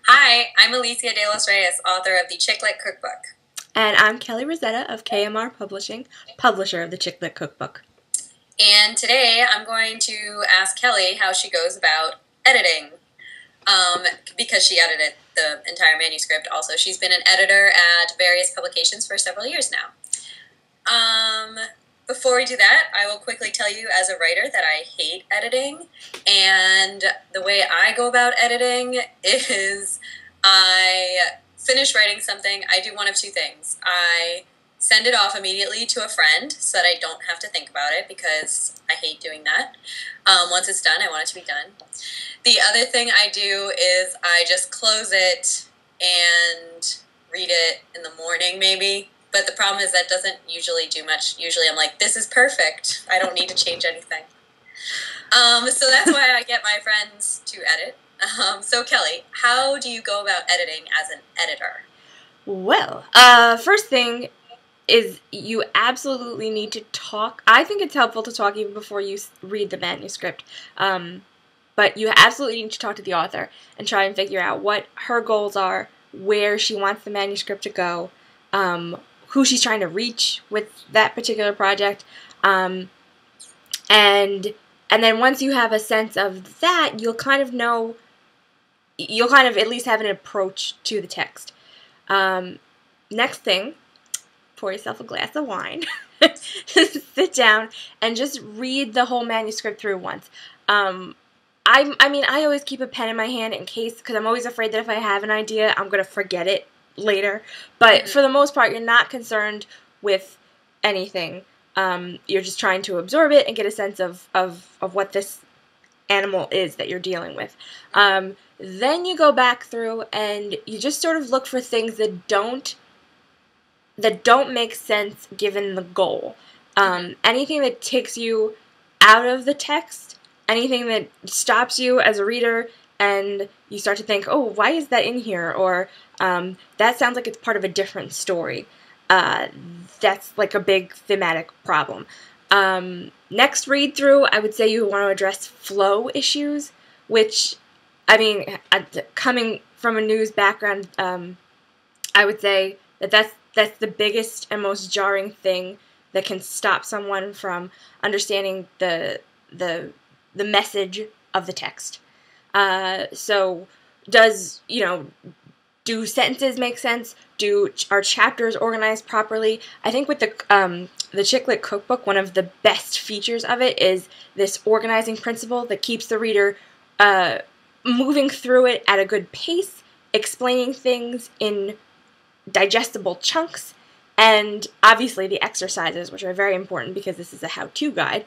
Hi, I'm Alicia De Los Reyes, author of the Chick Lit Cookbook. And I'm Kelly Rosetta of KMR Publishing, publisher of the Chick Lit Cookbook. And today I'm going to ask Kelly how she goes about editing, because she edited the entire manuscript also. She's been an editor at various publications for several years now. Before we do that, I will quickly tell you as a writer that I hate editing, and the way I go about editing is I finish writing something, I do one of two things. I send it off immediately to a friend so that I don't have to think about it because I hate doing that. Once it's done, I want it to be done. The other thing I do is I just close it and read it in the morning maybe. But the problem is that doesn't usually do much. Usually I'm like, this is perfect. I don't need to change anything. So that's why I get my friends to edit. So Kelly, how do you go about editing as an editor? Well, first thing is you absolutely need to talk. I think it's helpful to talk even before you read the manuscript. But you absolutely need to talk to the author and try and figure out what her goals are, where she wants the manuscript to go, who she's trying to reach with that particular project, and then once you have a sense of that, you'll kind of at least have an approach to the text. Next thing, pour yourself a glass of wine, sit down, and just read the whole manuscript through once. I always keep a pen in my hand in case, because I'm always afraid that if I have an idea, I'm going to forget it later. But for the most part, you're not concerned with anything. You're just trying to absorb it and get a sense of what this animal is that you're dealing with. Then you go back through and you just sort of look for things that don't make sense given the goal. Anything that takes you out of the text, anything that stops you as a reader and you start to think, oh, why is that in here? Or that sounds like it's part of a different story. That's like a big thematic problem. Next read through, I would say you want to address flow issues, which, coming from a news background, I would say that's the biggest and most jarring thing that can stop someone from understanding the message of the text. So do sentences make sense? Are chapters organized properly? I think with the Chick Lit Cookbook, one of the best features of it is this organizing principle that keeps the reader moving through it at a good pace, explaining things in digestible chunks, and obviously the exercises, which are very important because this is a how-to guide.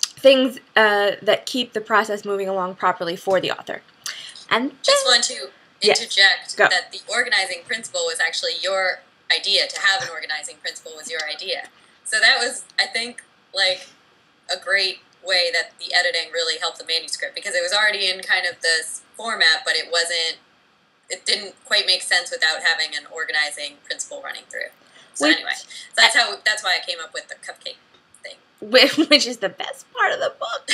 Things that keep the process moving along properly for the author. And just want to interject that the organizing principle was actually your idea. To have an organizing principle was your idea. So that was, I think, like a great way that the editing really helped the manuscript, because it was already in kind of this format, but it didn't quite make sense without having an organizing principle running through. So anyway, that's why I came up with the cupcake thing. Which is the best part of the book,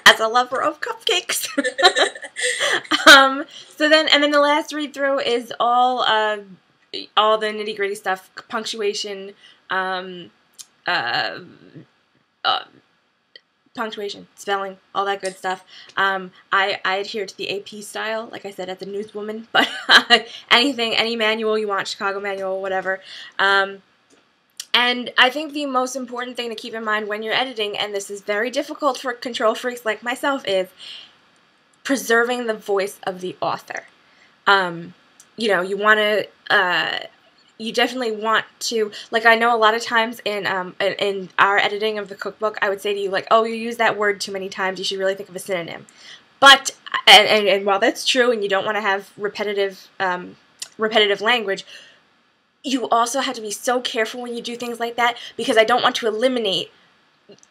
as a lover of cupcakes. So then the last read through is all the nitty gritty stuff, punctuation, spelling, all that good stuff. I adhere to the AP style, like I said, as a newswoman, but any manual you want, Chicago manual, whatever. And I think the most important thing to keep in mind when you're editing, and this is very difficult for control freaks like myself, is preserving the voice of the author. You definitely want to, like, I know a lot of times in our editing of the cookbook, I would say to you, like, oh, you use that word too many times, you should really think of a synonym. But, and while that's true, and you don't want to have repetitive language, you also have to be so careful when you do things like that, because I don't want to eliminate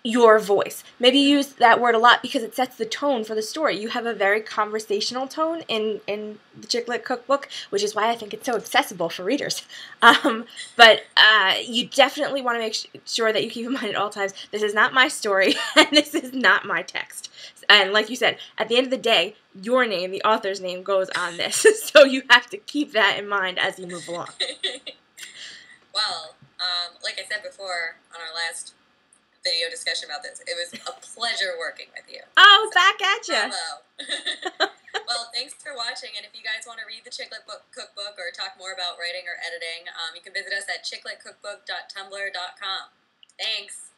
your voice. Maybe you use that word a lot because it sets the tone for the story. You have a very conversational tone in the Chick Lit Cookbook, which is why I think it's so accessible for readers. But you definitely want to make sure that you keep in mind at all times, this is not my story, and this is not my text. And like you said, at the end of the day, your name, the author's name, goes on this. So you have to keep that in mind as you move along. Well, like I said before on our last video discussion about this, it was a pleasure working with you. Oh, so, back at you. Bravo. Well, thanks for watching, and if you guys want to read the Chick Lit Cookbook or talk more about writing or editing, you can visit us at chicklitcookbook.tumblr.com. Thanks.